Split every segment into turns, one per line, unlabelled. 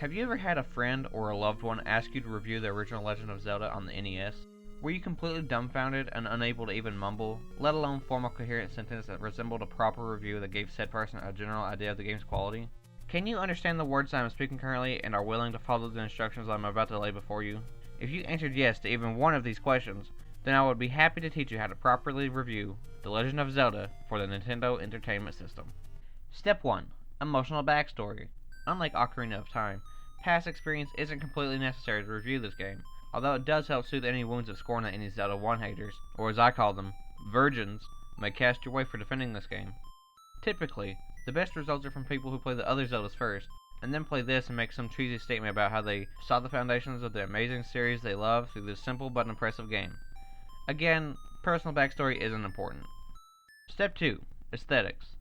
Have you ever had a friend or a loved one ask you to review the original Legend of Zelda on the NES? Were you completely dumbfounded and unable to even mumble, let alone form a coherent sentence that resembled a proper review that gave said person a general idea of the game's quality? Can you understand the words I am speaking currently and are willing to follow the instructions I am about to lay before you? If you answered yes to even one of these questions, then I would be happy to teach you how to properly review The Legend of Zelda for the Nintendo Entertainment System. Step 1. Emotional backstory. Unlike Ocarina of Time, past experience isn't completely necessary to review this game, although it does help soothe any wounds of scorn that any Zelda 1 haters, or as I call them, virgins, may cast your way for defending this game. Typically, the best results are from people who play the other Zeldas first, and then play this and make some cheesy statement about how they saw the foundations of the amazing series they love through this simple but impressive game. Again, personal backstory isn't important. Step 2. Aesthetics.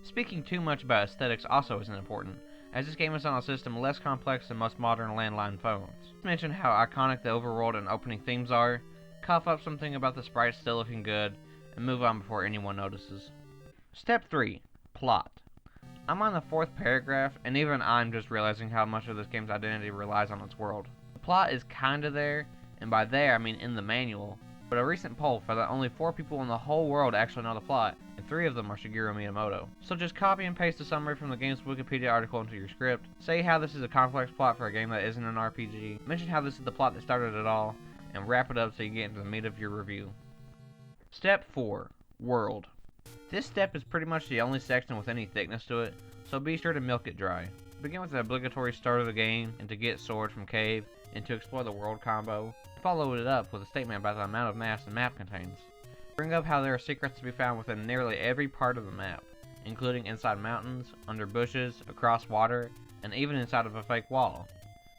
Speaking too much about aesthetics also isn't important, as this game is on a system less complex than most modern landline phones. Let's mention how iconic the overworld and opening themes are, cough up something about the sprites still looking good, and move on before anyone notices. Step 3. Plot. I'm on the 4th paragraph, and even I'm just realizing how much of this game's identity relies on its world. The plot is kinda there, and by there I mean in the manual, but a recent poll found that only 4 people in the whole world actually know the plot, and 3 of them are Shigeru Miyamoto. So just copy and paste a summary from the game's Wikipedia article into your script, say how this is a complex plot for a game that isn't an RPG, mention how this is the plot that started it all, and wrap it up so you get into the meat of your review. Step 4. World. This step is pretty much the only section with any thickness to it, so be sure to milk it dry. Begin with the obligatory start of the game, and to get sword from cave, and to explore the world combo. Follow it up with a statement about the amount of maps the map contains. Bring up how there are secrets to be found within nearly every part of the map, including inside mountains, under bushes, across water, and even inside of a fake wall.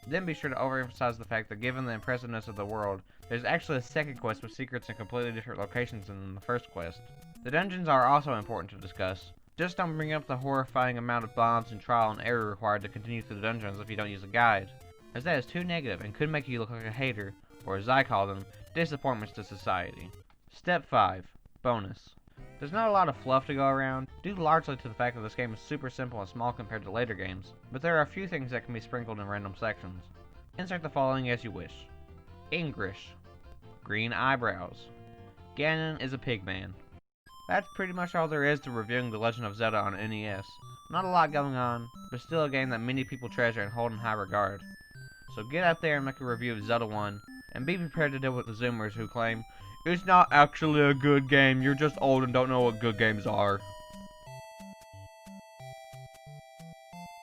Then be sure to overemphasize the fact that given the impressiveness of the world, there's actually a second quest with secrets in completely different locations than the first quest. The dungeons are also important to discuss. Just don't bring up the horrifying amount of bombs and trial and error required to continue through the dungeons if you don't use a guide, as that is too negative and could make you look like a hater, or as I call them, disappointments to society. Step 5. Bonus. There's not a lot of fluff to go around, due largely to the fact that this game is super simple and small compared to later games, but there are a few things that can be sprinkled in random sections. Insert the following as you wish. English. Green eyebrows. Ganon is a pigman. That's pretty much all there is to reviewing The Legend of Zelda on NES. Not a lot going on, but still a game that many people treasure and hold in high regard. So get out there and make a review of Zelda 1, and be prepared to deal with the Zoomers who claim, "It's not actually a good game, you're just old and don't know what good games are."